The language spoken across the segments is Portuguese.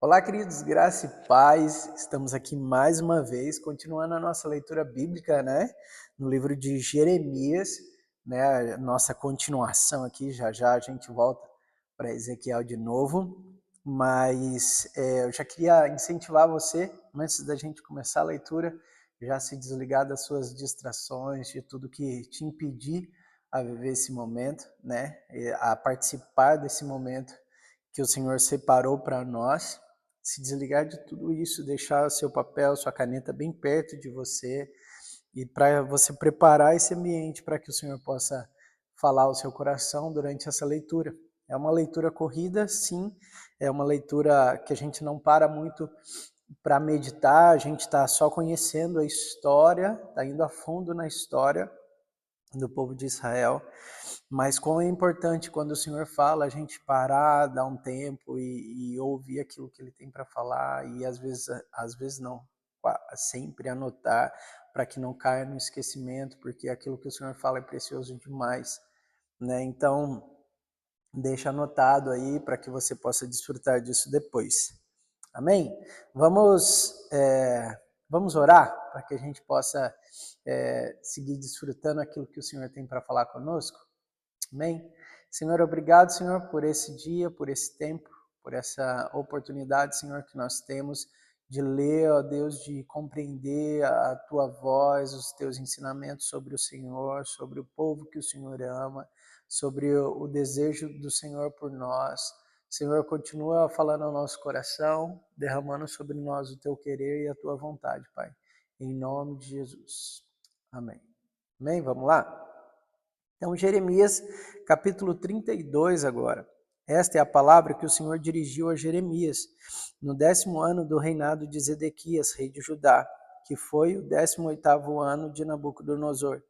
Olá, queridos, graça e paz. Estamos aqui mais uma vez, continuando a nossa leitura bíblica, né? No livro de Jeremias, né? A nossa continuação aqui, já já a gente volta para Ezequiel de novo. Mas eu já queria incentivar você, antes da gente começar a leitura, já se desligar das suas distrações, de tudo que te impedir a viver esse momento, né? A participar desse momento que o Senhor separou para nós, se desligar de tudo isso, deixar seu papel, sua caneta bem perto de você e para você preparar esse ambiente para que o Senhor possa falar ao seu coração durante essa leitura. É uma leitura corrida, sim, é uma leitura que a gente não para muito para meditar, a gente está só conhecendo a história, está indo a fundo na história do povo de Israel, mas como é importante quando o Senhor fala, a gente parar, dar um tempo e ouvir aquilo que Ele tem para falar e às vezes não, sempre anotar para que não caia no esquecimento, porque aquilo que o Senhor fala é precioso demais, né? Então, deixa anotado aí para que você possa desfrutar disso depois. Amém? Vamos orar para que a gente possa seguir desfrutando aquilo que o Senhor tem para falar conosco? Amém? Senhor, obrigado, Senhor, por esse dia, por esse tempo, por essa oportunidade, Senhor, que nós temos de ler, ó Deus, de compreender a Tua voz, os Teus ensinamentos sobre o Senhor, sobre o povo que o Senhor ama, sobre o desejo do Senhor por nós. Senhor, continua falando ao nosso coração, derramando sobre nós o Teu querer e a Tua vontade, Pai. Em nome de Jesus. Amém. Amém? Vamos lá? Então, Jeremias, capítulo 32 agora. Esta é a palavra que o Senhor dirigiu a Jeremias, no 10º ano do reinado de Zedequias, rei de Judá, que foi o 18º ano de Nabucodonosor.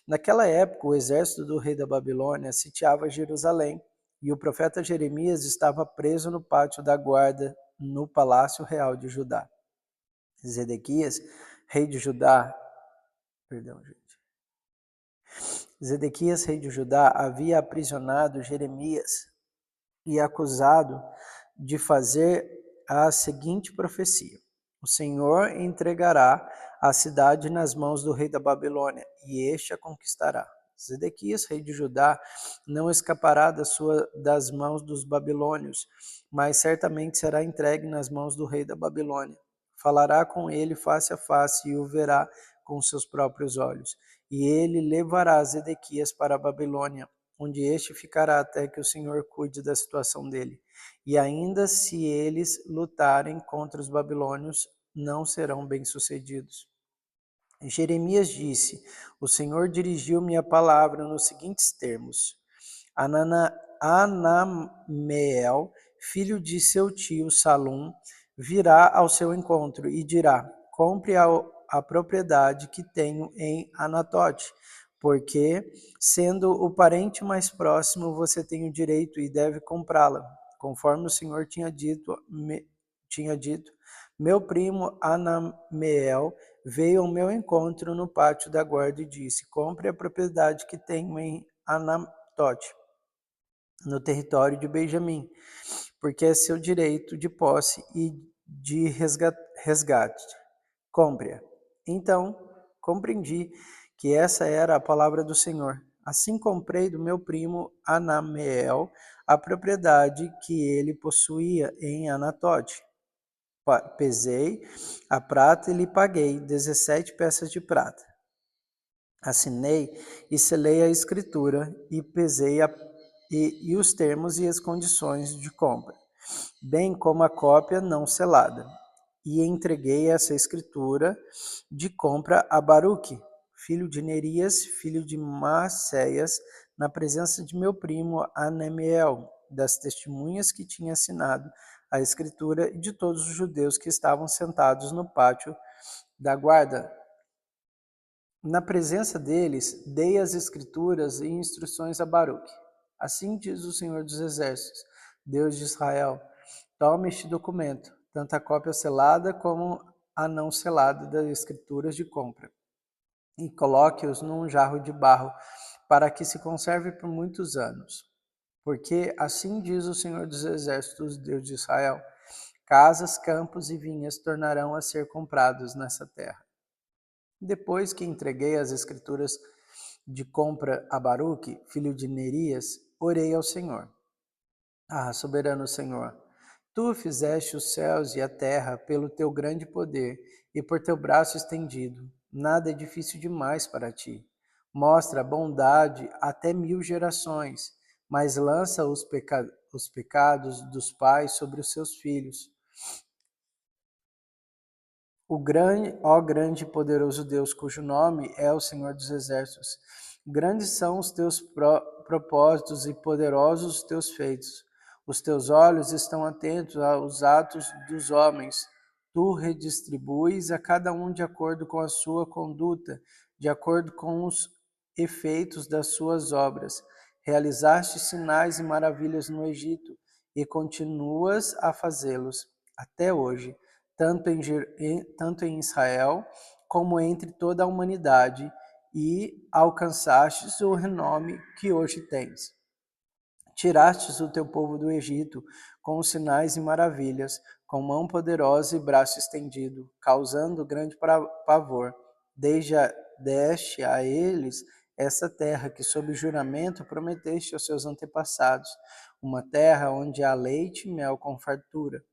Naquela época, o exército do rei da Babilônia sitiava Jerusalém, e o profeta Jeremias estava preso no pátio da guarda, no palácio real de Judá. Zedequias, rei de Judá, Zedequias, rei de Judá, havia aprisionado Jeremias e acusado de fazer a seguinte profecia: o Senhor entregará a cidade nas mãos do rei da Babilônia, e este a conquistará. Zedequias, rei de Judá, não escapará das mãos dos babilônios, mas certamente será entregue nas mãos do rei da Babilônia. Falará com ele face a face e o verá com seus próprios olhos. E ele levará Zedequias para a Babilônia, onde este ficará até que o Senhor cuide da situação dele. E ainda se eles lutarem contra os babilônios, não serão bem-sucedidos. Jeremias disse: o Senhor dirigiu-me a palavra nos seguintes termos: Anameel, filho de seu tio Salum, virá ao seu encontro e dirá: compre a propriedade que tenho em Anatote, porque, sendo o parente mais próximo, você tem o direito e deve comprá-la, conforme o Senhor tinha dito. Meu primo Anameel veio ao meu encontro no pátio da guarda e disse: compre a propriedade que tenho em Anatote, no território de Benjamim, porque é seu direito de posse e de resgate. Compre-a. Então, compreendi que essa era a palavra do Senhor. Assim comprei do meu primo Anameel a propriedade que ele possuía em Anatote. Pesei a prata e lhe paguei 17 peças de prata. Assinei e selei a escritura e pesei e os termos e as condições de compra, bem como a cópia não selada. E entreguei essa escritura de compra a Baruque, filho de Nerias, filho de Maceias, na presença de meu primo Anemiel, das testemunhas que tinha assinado a escritura e de todos os judeus que estavam sentados no pátio da guarda. Na presença deles, dei as escrituras e instruções a Baruque. Assim diz o Senhor dos Exércitos, Deus de Israel: tome este documento, tanto a cópia selada como a não selada das escrituras de compra, e coloque-os num jarro de barro, para que se conserve por muitos anos. Porque assim diz o Senhor dos Exércitos, Deus de Israel: Casas, campos e vinhas tornarão a ser comprados nessa terra. Depois que entreguei as escrituras de compra a Baruque, filho de Nerias, orei ao Senhor. Ah, soberano Senhor, tu fizeste os céus e a terra pelo teu grande poder e por teu braço estendido. Nada é difícil demais para ti. Mostra a bondade até 1000 gerações, mas lança os pecados dos pais sobre os seus filhos. Ó grande e poderoso Deus, cujo nome é o Senhor dos Exércitos. Grandes são os teus propósitos e poderosos os teus feitos. Os teus olhos estão atentos aos atos dos homens. Tu redistribuis a cada um de acordo com a sua conduta, de acordo com os efeitos das suas obras. Realizaste sinais e maravilhas no Egito e continuas a fazê-los até hoje tanto em Israel como entre toda a humanidade, e alcançastes o renome que hoje tens. Tirastes o teu povo do Egito com sinais e maravilhas, com mão poderosa e braço estendido, causando grande pavor. Deste a eles essa terra que, sob juramento, prometeste aos seus antepassados, uma terra onde há leite e mel com fartura.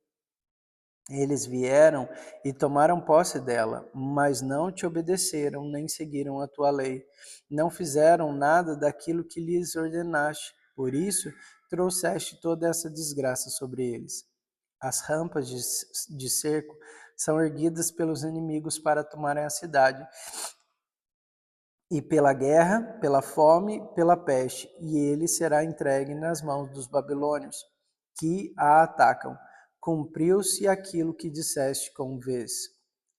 Eles vieram e tomaram posse dela, mas não te obedeceram, nem seguiram a tua lei. Não fizeram nada daquilo que lhes ordenaste. Por isso, trouxeste toda essa desgraça sobre eles. As rampas de cerco são erguidas pelos inimigos para tomarem a cidade, e pela guerra, pela fome, pela peste, e ele será entregue nas mãos dos babilônios, que a atacam. Cumpriu-se aquilo que disseste com vez.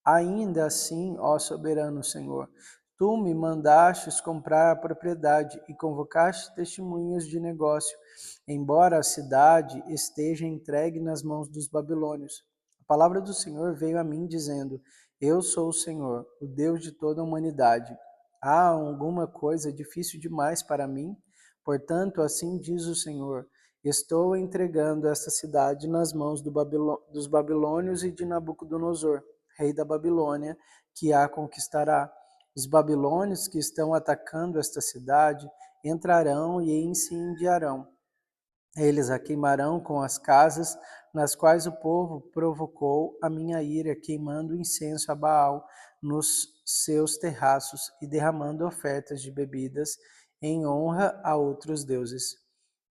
Ainda assim, ó soberano Senhor, tu me mandastes comprar a propriedade e convocaste testemunhas de negócio, embora a cidade esteja entregue nas mãos dos babilônios. A palavra do Senhor veio a mim dizendo: Eu sou o Senhor, o Deus de toda a humanidade. Há alguma coisa difícil demais para mim? Portanto, assim diz o Senhor: estou entregando esta cidade nas mãos dos babilônios e de Nabucodonosor, rei da Babilônia, que a conquistará. Os babilônios que estão atacando esta cidade entrarão e incendiarão. Eles a queimarão com as casas nas quais o povo provocou a minha ira, queimando incenso a Baal nos seus terraços e derramando ofertas de bebidas em honra a outros deuses.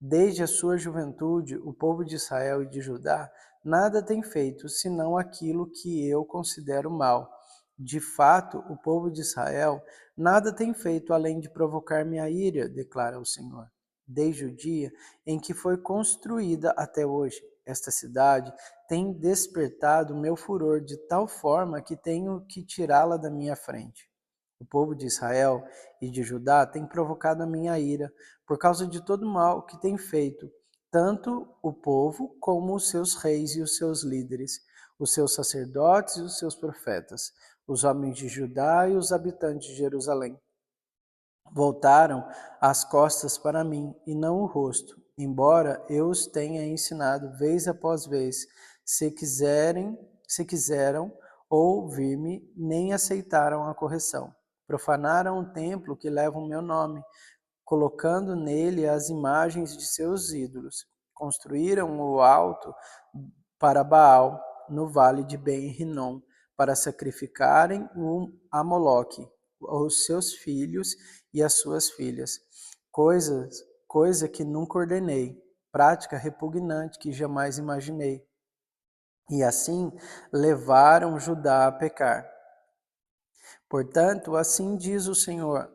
Desde a sua juventude, o povo de Israel e de Judá nada tem feito, senão aquilo que eu considero mal. De fato, o povo de Israel nada tem feito além de provocar minha ira, declara o Senhor. Desde o dia em que foi construída até hoje, esta cidade tem despertado meu furor de tal forma que tenho que tirá-la da minha frente. O povo de Israel e de Judá tem provocado a minha ira por causa de todo o mal que tem feito, tanto o povo como os seus reis e os seus líderes, os seus sacerdotes e os seus profetas, os homens de Judá e os habitantes de Jerusalém. Voltaram as costas para mim e não o rosto, embora eu os tenha ensinado vez após vez. Se quiseram ouvir-me, nem aceitaram a correção. Profanaram o templo que leva o meu nome, colocando nele as imagens de seus ídolos. Construíram o alto para Baal, no vale de Ben-Rinom, para sacrificarem a Moloque, os seus filhos e as suas filhas. Coisa que nunca ordenei, prática repugnante que jamais imaginei. E assim levaram Judá a pecar. Portanto, assim diz o Senhor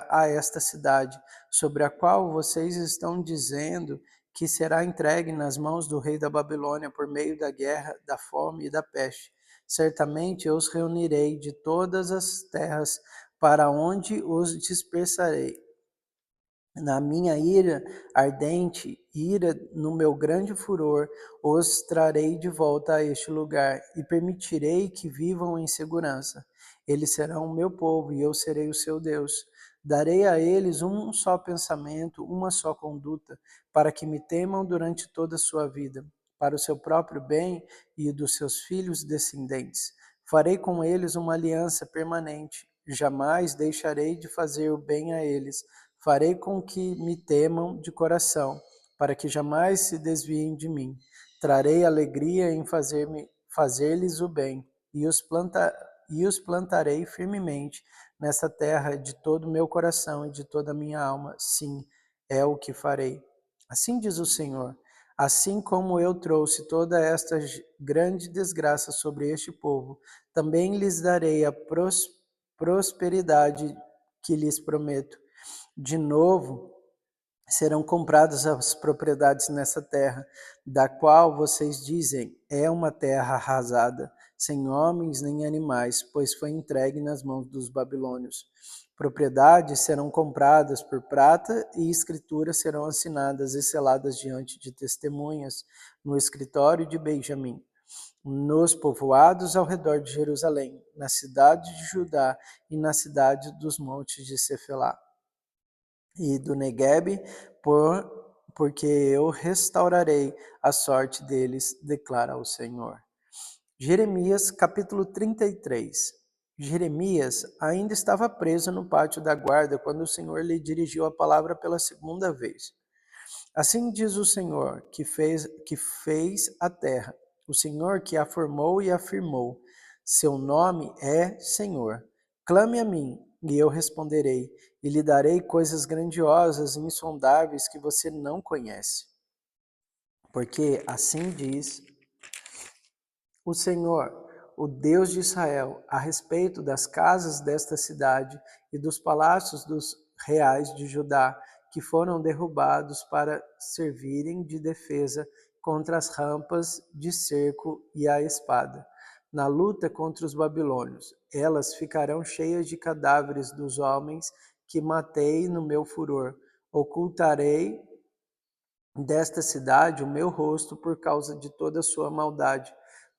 a esta cidade, sobre a qual vocês estão dizendo que será entregue nas mãos do rei da Babilônia por meio da guerra, da fome e da peste. Certamente eu os reunirei de todas as terras para onde os dispersarei. Na minha ira ardente, no meu grande furor, os trarei de volta a este lugar e permitirei que vivam em segurança. Eles serão o meu povo e eu serei o seu Deus. Darei a eles um só pensamento, uma só conduta, para que me temam durante toda a sua vida. para o seu próprio bem e dos seus filhos descendentes. Farei com eles uma aliança permanente, jamais deixarei de fazer o bem a eles. Farei com que me temam de coração, para que jamais se desviem de mim. Trarei alegria em fazer-lhes o bem, e os plantarei firmemente nessa terra de todo o meu coração e de toda a minha alma. Sim, é o que farei. Assim diz o Senhor. Assim como eu trouxe toda esta grande desgraça sobre este povo, também lhes darei a prosperidade que lhes prometo. De novo, serão compradas as propriedades nessa terra, da qual vocês dizem, é uma terra arrasada, sem homens nem animais, pois foi entregue nas mãos dos babilônios. Propriedades serão compradas por prata e escrituras serão assinadas e seladas diante de testemunhas no escritório de Benjamim, nos povoados ao redor de Jerusalém, na cidade de Judá e na cidade dos montes de Cefelá e do Neguebe, porque eu restaurarei a sorte deles, declara o Senhor. Jeremias capítulo 33. Jeremias ainda estava preso no pátio da guarda quando o Senhor lhe dirigiu a palavra pela segunda vez. Assim diz o Senhor, que fez a terra, o Senhor que a formou e afirmou. Seu nome é Senhor. Clame a mim, e eu responderei, e lhe darei coisas grandiosas e insondáveis que você não conhece. Porque assim diz o Senhor, o Deus de Israel, a respeito das casas desta cidade e dos palácios dos reais de Judá, que foram derrubados para servirem de defesa contra as rampas de cerco e a espada. Na luta contra os babilônios, elas ficarão cheias de cadáveres dos homens que matei no meu furor. Ocultarei desta cidade o meu rosto por causa de toda a sua maldade.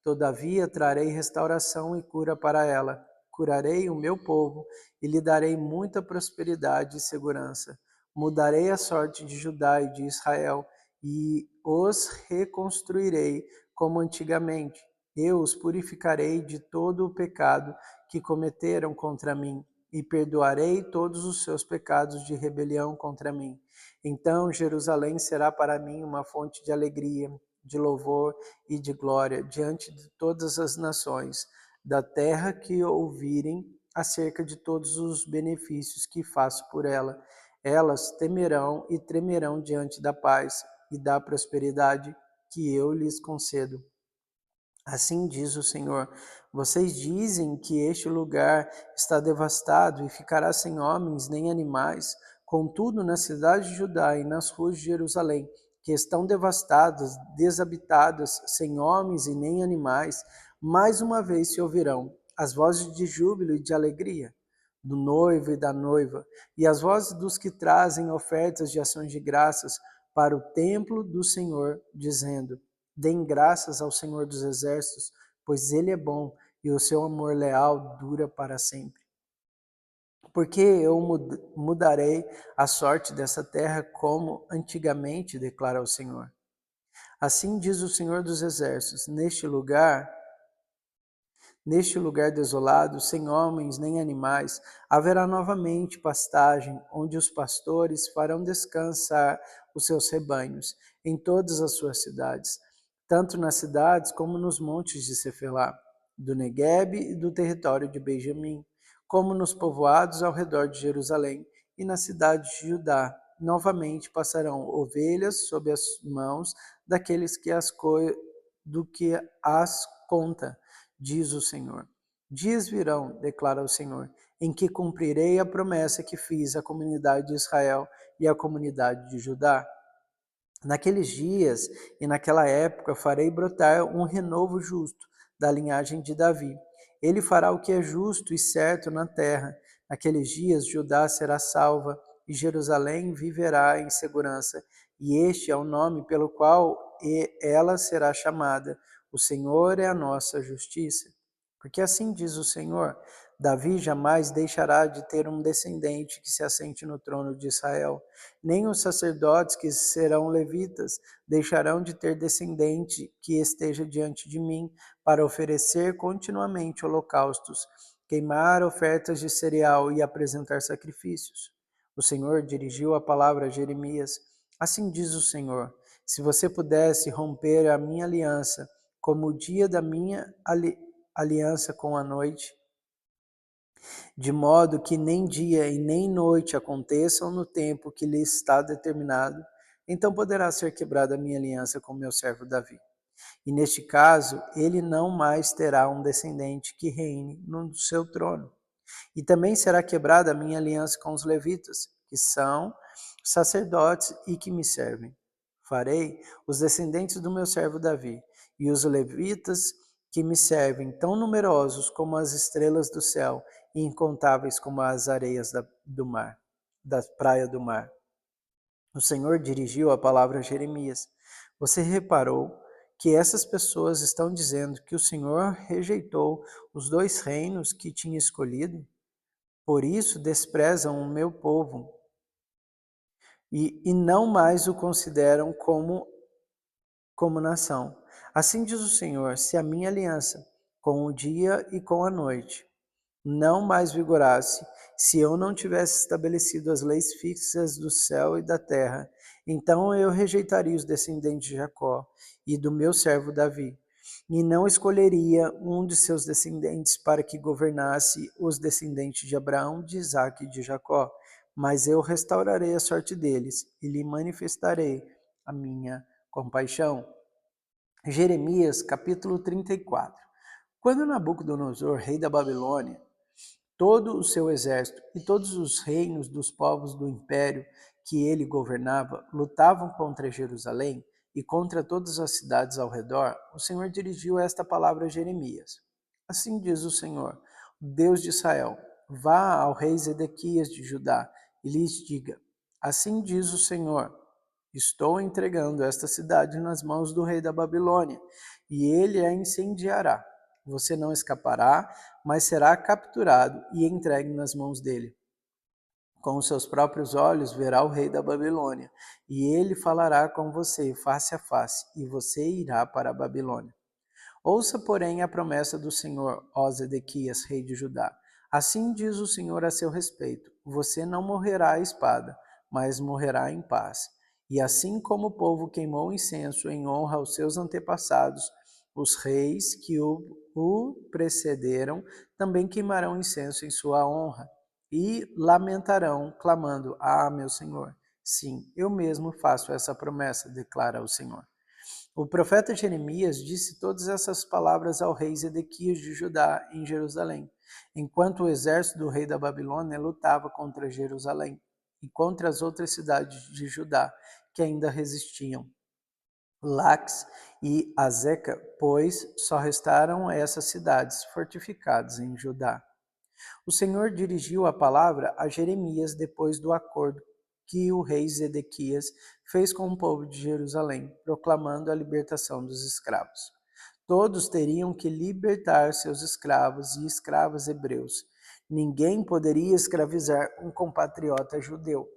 Todavia trarei restauração e cura para ela. Curarei o meu povo e lhe darei muita prosperidade e segurança. Mudarei a sorte de Judá e de Israel e os reconstruirei como antigamente. Eu os purificarei de todo o pecado que cometeram contra mim e perdoarei todos os seus pecados de rebelião contra mim. Então Jerusalém será para mim uma fonte de alegria, de louvor e de glória diante de todas as nações da terra que ouvirem acerca de todos os benefícios que faço por ela. Elas temerão e tremerão diante da paz e da prosperidade que eu lhes concedo. Assim diz o Senhor: vocês dizem que este lugar está devastado e ficará sem homens nem animais. Contudo, na cidade de Judá e nas ruas de Jerusalém, que estão devastadas, desabitadas, sem homens e nem animais, mais uma vez se ouvirão as vozes de júbilo e de alegria do noivo e da noiva, e as vozes dos que trazem ofertas de ações de graças para o templo do Senhor, dizendo: deem graças ao Senhor dos Exércitos, pois Ele é bom e o seu amor leal dura para sempre. Porque eu mudarei a sorte dessa terra como antigamente, declara o Senhor. Assim diz o Senhor dos Exércitos: neste lugar desolado, sem homens nem animais, haverá novamente pastagem, onde os pastores farão descansar os seus rebanhos, em todas as suas cidades, tanto nas cidades como nos montes de Cefelá, do Neguebe e do território de Benjamim, como nos povoados ao redor de Jerusalém e na cidade de Judá. Novamente passarão ovelhas sob as mãos daqueles do que as conta, diz o Senhor. Dias virão, declara o Senhor, em que cumprirei a promessa que fiz à comunidade de Israel e à comunidade de Judá. Naqueles dias e naquela época farei brotar um renovo justo da linhagem de Davi. Ele fará o que é justo e certo na terra. Naqueles dias Judá será salva e Jerusalém viverá em segurança. E este é o nome pelo qual ela será chamada: o Senhor é a nossa justiça. Porque assim diz o Senhor: Davi jamais deixará de ter um descendente que se assente no trono de Israel. Nem os sacerdotes, que serão levitas, deixarão de ter descendente que esteja diante de mim, para oferecer continuamente holocaustos, queimar ofertas de cereal e apresentar sacrifícios. O Senhor dirigiu a palavra a Jeremias. Assim diz o Senhor: se você pudesse romper a minha aliança, como o dia da minha aliança com a noite, de modo que nem dia e nem noite aconteçam no tempo que lhe está determinado, então poderá ser quebrada a minha aliança com meu servo Davi. E neste caso, ele não mais terá um descendente que reine no seu trono. E também será quebrada a minha aliança com os levitas, que são sacerdotes e que me servem. Farei os descendentes do meu servo Davi e os levitas que me servem tão numerosos como as estrelas do céu e incontáveis como as areias do mar, da praia do mar. O Senhor dirigiu a palavra a Jeremias. Você reparou que essas pessoas estão dizendo que o Senhor rejeitou os 2 reinos que tinha escolhido? Por isso desprezam o meu povo e não mais o consideram como nação. Assim diz o Senhor: se a minha aliança com o dia e com a noite não mais vigorasse, se eu não tivesse estabelecido as leis fixas do céu e da terra, então eu rejeitaria os descendentes de Jacó e do meu servo Davi, e não escolheria um de seus descendentes para que governasse os descendentes de Abraão, de Isaque e de Jacó, mas eu restaurarei a sorte deles e lhe manifestarei a minha compaixão. Jeremias capítulo 34. Quando Nabucodonosor, rei da Babilônia, todo o seu exército e todos os reinos dos povos do império que ele governava lutavam contra Jerusalém e contra todas as cidades ao redor, o Senhor dirigiu esta palavra a Jeremias. Assim diz o Senhor, Deus de Israel: vá ao rei Zedequias de Judá e lhes diga: assim diz o Senhor, estou entregando esta cidade nas mãos do rei da Babilônia, e ele a incendiará. Você não escapará, mas será capturado e entregue nas mãos dele. Com os seus próprios olhos verá o rei da Babilônia, e ele falará com você face a face, e você irá para a Babilônia. Ouça, porém, a promessa do Senhor, ó Zedequias, rei de Judá. Assim diz o Senhor a seu respeito: você não morrerá à espada, mas morrerá em paz. E assim como o povo queimou incenso em honra aos seus antepassados, os reis que o precederam também queimarão incenso em sua honra e lamentarão, clamando: ah, meu Senhor! Sim, eu mesmo faço essa promessa, declara o Senhor. O profeta Jeremias disse todas essas palavras ao rei Zedequias de Judá em Jerusalém, enquanto o exército do rei da Babilônia lutava contra Jerusalém e contra as outras cidades de Judá que ainda resistiam. Lax e Azeca, pois só restaram essas cidades fortificadas em Judá. O Senhor dirigiu a palavra a Jeremias depois do acordo que o rei Zedequias fez com o povo de Jerusalém, proclamando a libertação dos escravos. Todos teriam que libertar seus escravos e escravas hebreus. Ninguém poderia escravizar um compatriota judeu.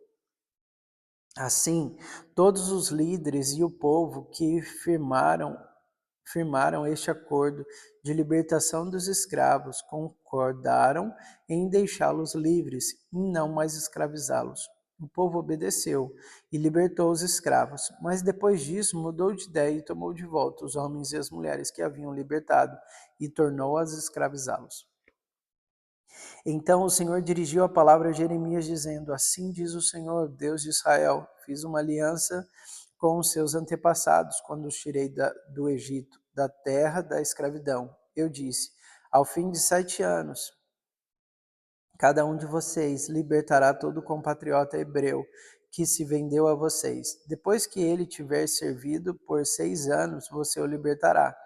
Assim, todos os líderes e o povo que firmaram este acordo de libertação dos escravos concordaram em deixá-los livres e não mais escravizá-los. O povo obedeceu e libertou os escravos, mas depois disso mudou de ideia e tomou de volta os homens e as mulheres que haviam libertado e tornou-as escravizá-los. Então o Senhor dirigiu a palavra a Jeremias, dizendo: assim diz o Senhor, Deus de Israel, fiz uma aliança com os seus antepassados quando os tirei do Egito, da terra da escravidão. Eu disse: ao fim de 7 anos, cada um de vocês libertará todo compatriota hebreu que se vendeu a vocês. Depois que ele tiver servido por 6 anos, você o libertará.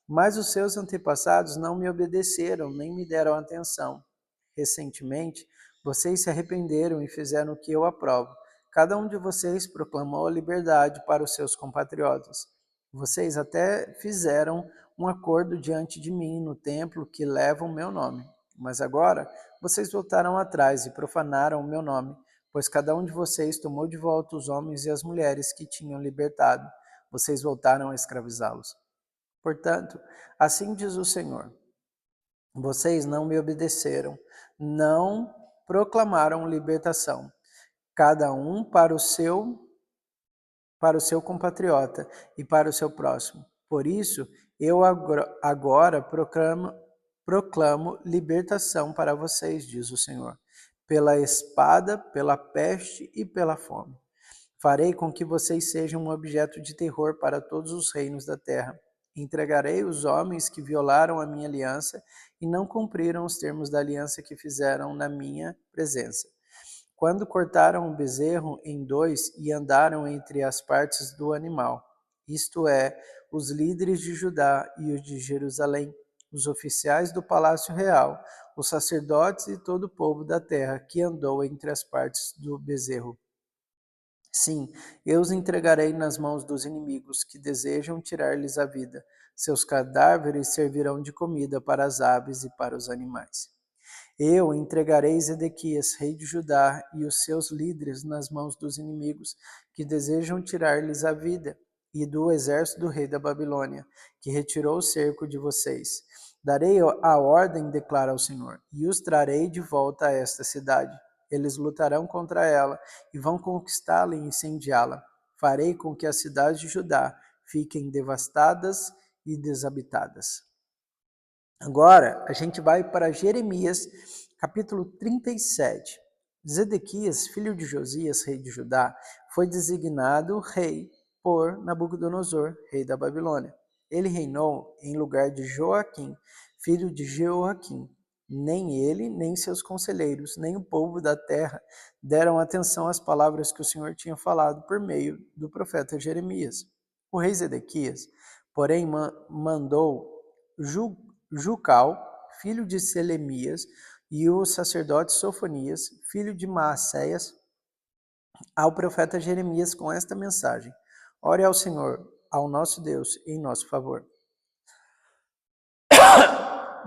Mas os seus antepassados não me obedeceram, nem me deram atenção. Recentemente, vocês se arrependeram e fizeram o que eu aprovo. Cada um de vocês proclamou a liberdade para os seus compatriotas. Vocês até fizeram um acordo diante de mim no templo que leva o meu nome. Mas agora vocês voltaram atrás e profanaram o meu nome, pois cada um de vocês tomou de volta os homens e as mulheres que tinham libertado. Vocês voltaram a escravizá-los. Portanto, assim diz o Senhor: vocês não me obedeceram, não proclamaram libertação, cada um para o seu compatriota e para o seu próximo. Por isso, eu agora proclamo libertação para vocês, diz o Senhor, pela espada, pela peste e pela fome. Farei com que vocês sejam um objeto de terror para todos os reinos da terra. Entregarei os homens que violaram a minha aliança e não cumpriram os termos da aliança que fizeram na minha presença. Quando cortaram o bezerro em dois e andaram entre as partes do animal, isto é, os líderes de Judá e os de Jerusalém, os oficiais do palácio real, os sacerdotes e todo o povo da terra que andou entre as partes do bezerro. Sim, eu os entregarei nas mãos dos inimigos que desejam tirar-lhes a vida. Seus cadáveres servirão de comida para as aves e para os animais. Eu entregarei Zedequias, rei de Judá, e os seus líderes nas mãos dos inimigos, que desejam tirar-lhes a vida, e do exército do rei da Babilônia, que retirou o cerco de vocês. Darei a ordem, declara o Senhor, e os trarei de volta a esta cidade. Eles lutarão contra ela, e vão conquistá-la e incendiá-la. Farei com que as cidades de Judá fiquem devastadas e desabitadas. Agora, a gente vai para Jeremias, capítulo 37. Zedequias, filho de Josias, rei de Judá, foi designado rei por Nabucodonosor, rei da Babilônia. Ele reinou em lugar de Joaquim, filho de Jeoaquim. Nem ele, nem seus conselheiros, nem o povo da terra deram atenção às palavras que o Senhor tinha falado por meio do profeta Jeremias. O rei Zedequias, porém, mandou Jucal, filho de Selemias, e o sacerdote Sofonias, filho de Maacéias, ao profeta Jeremias com esta mensagem: ore ao Senhor, ao nosso Deus, em nosso favor.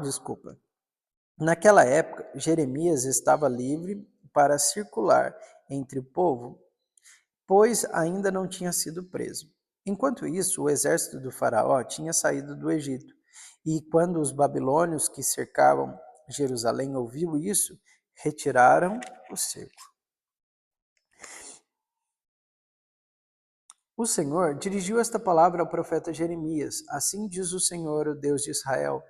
Desculpa. Naquela época, Jeremias estava livre para circular entre o povo, pois ainda não tinha sido preso. Enquanto isso, o exército do faraó tinha saído do Egito. E quando os babilônios que cercavam Jerusalém ouviu isso, retiraram o cerco. O Senhor dirigiu esta palavra ao profeta Jeremias: assim diz o Senhor, o Deus de Israel: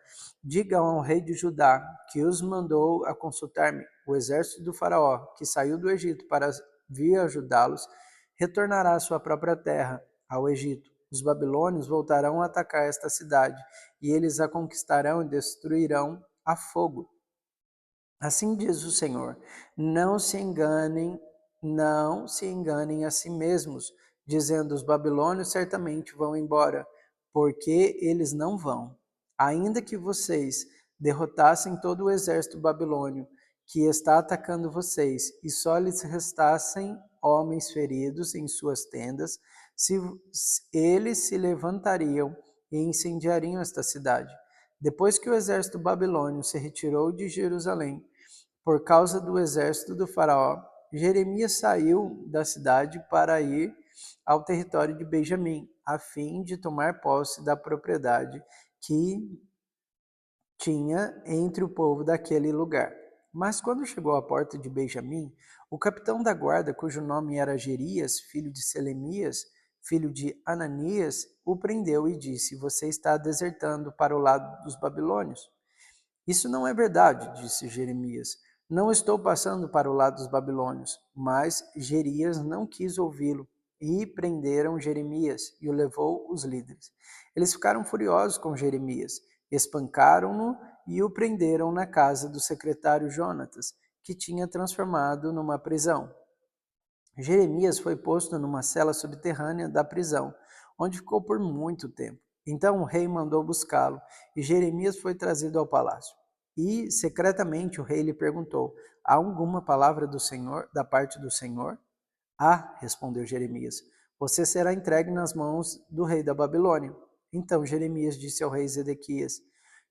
diga ao rei de Judá, que os mandou a consultar-me, o exército do faraó, que saiu do Egito para vir ajudá-los, retornará à sua própria terra, ao Egito. Os babilônios voltarão a atacar esta cidade, e eles a conquistarão e destruirão a fogo. Assim diz o Senhor: não se enganem a si mesmos, dizendo: os babilônios certamente vão embora, porque eles não vão. Ainda que vocês derrotassem todo o exército babilônio que está atacando vocês, e só lhes restassem homens feridos em suas tendas, eles se levantariam e incendiariam esta cidade. Depois que o exército babilônio se retirou de Jerusalém, por causa do exército do faraó, Jeremias saiu da cidade para ir ao território de Benjamim, a fim de tomar posse da propriedade que tinha entre o povo daquele lugar. Mas quando chegou à porta de Benjamim, o capitão da guarda, cujo nome era Jerias, filho de Selemias, filho de Ananias, o prendeu e disse: você está desertando para o lado dos babilônios. Isso não é verdade, disse Jeremias. Não estou passando para o lado dos babilônios. Mas Jerias não quis ouvi-lo e prenderam Jeremias e o levou os líderes. Eles ficaram furiosos com Jeremias, espancaram-no e o prenderam na casa do secretário Jonatas, que tinha transformado numa prisão. Jeremias foi posto numa cela subterrânea da prisão, onde ficou por muito tempo. Então o rei mandou buscá-lo, e Jeremias foi trazido ao palácio. E, secretamente, o rei lhe perguntou: há alguma palavra do Senhor, da parte do Senhor? Ah, respondeu Jeremias, você será entregue nas mãos do rei da Babilônia. Então Jeremias disse ao rei Zedequias: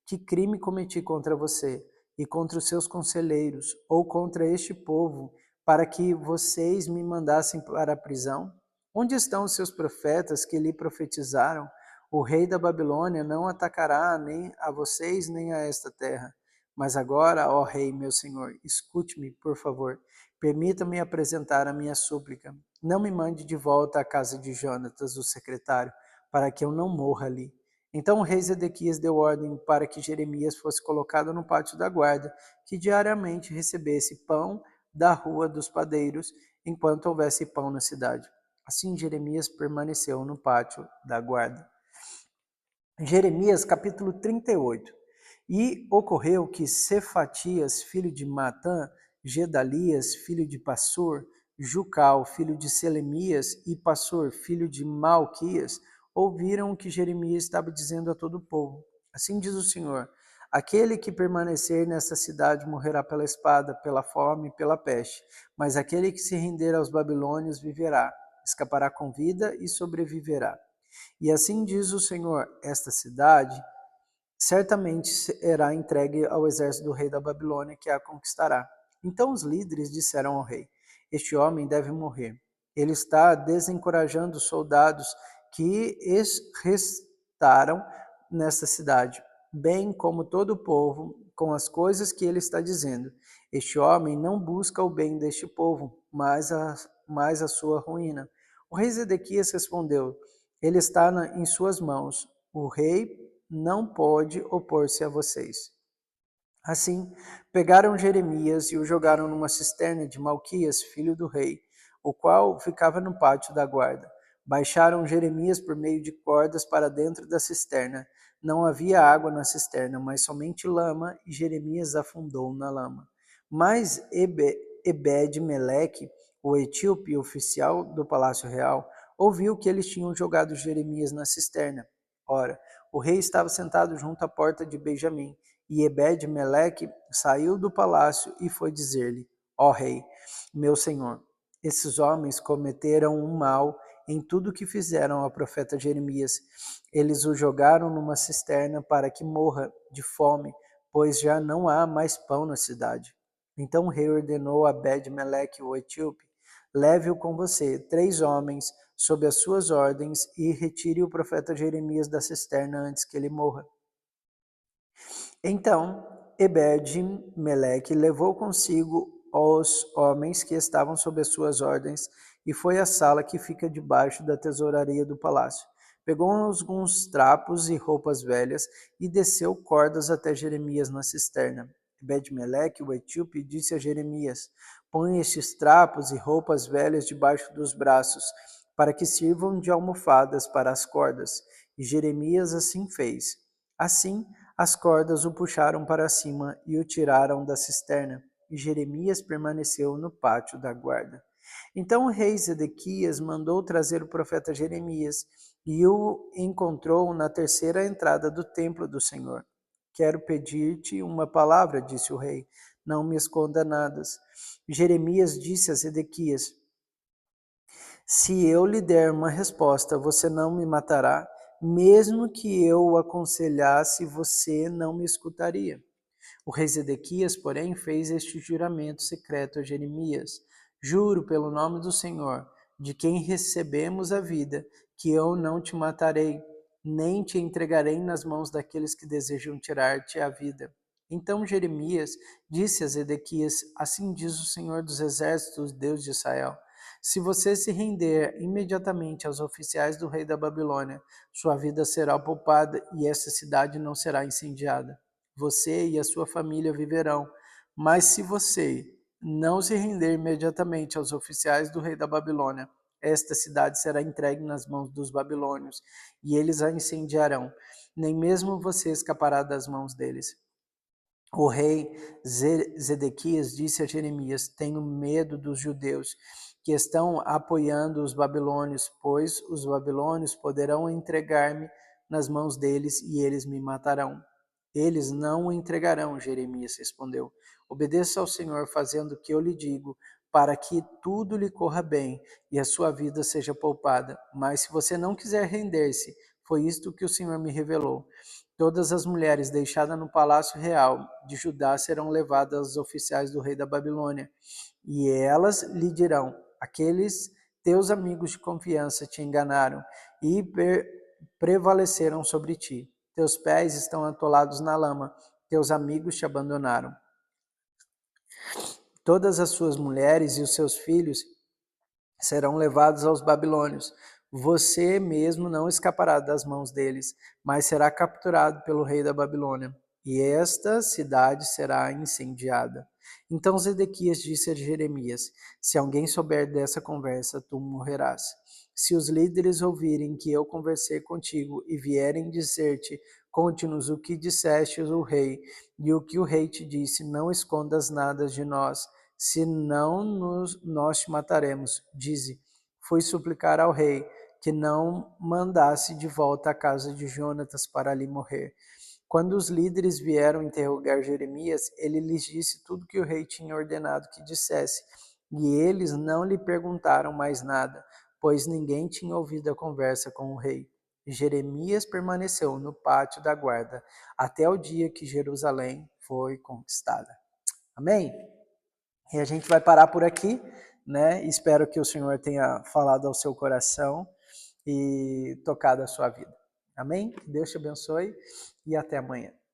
que crime cometi contra você? e contra os seus conselheiros, ou contra este povo, para que vocês me mandassem para a prisão? Onde estão os seus profetas que lhe profetizaram? O rei da Babilônia não atacará nem a vocês nem a esta terra. Mas agora, ó rei, meu senhor, escute-me, por favor. Permita-me apresentar a minha súplica. Não me mande de volta à casa de Jonatas, o secretário, para que eu não morra ali. Então o rei Zedequias deu ordem para que Jeremias fosse colocado no pátio da guarda, que diariamente recebesse pão da rua dos padeiros, enquanto houvesse pão na cidade. Assim Jeremias permaneceu no pátio da guarda. Jeremias capítulo 38. E ocorreu que Cefatias, filho de Matã, Gedalias, filho de Passur, Jucal, filho de Selemias, e Passur, filho de Malquias, ouviram o que Jeremias estava dizendo a todo o povo. Assim diz o Senhor: aquele que permanecer nessa cidade morrerá pela espada, pela fome e pela peste, mas aquele que se render aos babilônios viverá, escapará com vida e sobreviverá. E assim diz o Senhor: esta cidade certamente será entregue ao exército do rei da Babilônia, que a conquistará. Então os líderes disseram ao rei: este homem deve morrer. Ele está desencorajando os soldados que restaram nesta cidade, bem como todo o povo, com as coisas que ele está dizendo. Este homem não busca o bem deste povo, mas a sua ruína. O rei Zedequias respondeu: ele está em suas mãos. O rei não pode opor-se a vocês. Assim, pegaram Jeremias e o jogaram numa cisterna de Malquias, filho do rei, o qual ficava no pátio da guarda. Baixaram Jeremias por meio de cordas para dentro da cisterna. Não havia água na cisterna, mas somente lama, e Jeremias afundou na lama. Mas Ebed-Meleque, o etíope oficial do palácio real, ouviu que eles tinham jogado Jeremias na cisterna. Ora, o rei estava sentado junto à porta de Benjamim, e Ebed-Meleque saiu do palácio e foi dizer-lhe: ó rei, meu senhor, esses homens cometeram um mal em tudo que fizeram ao profeta Jeremias. Eles o jogaram numa cisterna para que morra de fome, pois já não há mais pão na cidade. Então o rei ordenou a Ebed-Meleque, o etíope: leve-o com você, 3 homens, sob as suas ordens, e retire o profeta Jeremias da cisterna antes que ele morra. Então Ebed-Meleque levou consigo os homens que estavam sob as suas ordens e foi à sala que fica debaixo da tesouraria do palácio. Pegou alguns trapos e roupas velhas e desceu cordas até Jeremias na cisterna. Ebed-Meleque, o etíope, disse a Jeremias: põe estes trapos e roupas velhas debaixo dos braços, para que sirvam de almofadas para as cordas. E Jeremias assim fez. Assim, as cordas o puxaram para cima e o tiraram da cisterna, e Jeremias permaneceu no pátio da guarda. Então o rei Zedequias mandou trazer o profeta Jeremias, e o encontrou na terceira entrada do templo do Senhor. Quero pedir-te uma palavra, disse o rei, não me esconda nada. Jeremias disse a Zedequias: se eu lhe der uma resposta, você não me matará? Mesmo que eu o aconselhasse, você não me escutaria. O rei Zedequias, porém, fez este juramento secreto a Jeremias: juro pelo nome do Senhor, de quem recebemos a vida, que eu não te matarei, nem te entregarei nas mãos daqueles que desejam tirar-te a vida. Então Jeremias disse a Zedequias: assim diz o Senhor dos Exércitos, Deus de Israel: se você se render imediatamente aos oficiais do rei da Babilônia, sua vida será poupada e essa cidade não será incendiada. Você e a sua família viverão. Mas se você não se render imediatamente aos oficiais do rei da Babilônia, esta cidade será entregue nas mãos dos babilônios, e eles a incendiarão. Nem mesmo você escapará das mãos deles. O rei Zedequias disse a Jeremias: tenho medo dos judeus que estão apoiando os babilônios, pois os babilônios poderão entregar-me nas mãos deles e eles me matarão. Eles não o entregarão, Jeremias respondeu. Obedeça ao Senhor fazendo o que eu lhe digo, para que tudo lhe corra bem e a sua vida seja poupada. Mas se você não quiser render-se, foi isto que o Senhor me revelou. Todas as mulheres deixadas no palácio real de Judá serão levadas aos oficiais do rei da Babilônia, e elas lhe dirão: aqueles teus amigos de confiança te enganaram e prevaleceram sobre ti. Teus pés estão atolados na lama, teus amigos te abandonaram. Todas as suas mulheres e os seus filhos serão levados aos babilônios. Você mesmo não escapará das mãos deles, mas será capturado pelo rei da Babilônia, e esta cidade será incendiada. Então Zedequias disse a Jeremias: se alguém souber dessa conversa, tu morrerás. Se os líderes ouvirem que eu conversei contigo e vierem dizer-te: conte-nos o que disseste ao rei e o que o rei te disse, não escondas nada de nós, senão nós te mataremos. Dize: fui suplicar ao rei que não mandasse de volta a casa de Jonatas para ali morrer. Quando os líderes vieram interrogar Jeremias, ele lhes disse tudo que o rei tinha ordenado que dissesse, e eles não lhe perguntaram mais nada, pois ninguém tinha ouvido a conversa com o rei. Jeremias permaneceu no pátio da guarda até o dia que Jerusalém foi conquistada. Amém? E a gente vai parar por aqui, né? Espero que o Senhor tenha falado ao seu coração e tocado a sua vida. Amém? Deus te abençoe e até amanhã.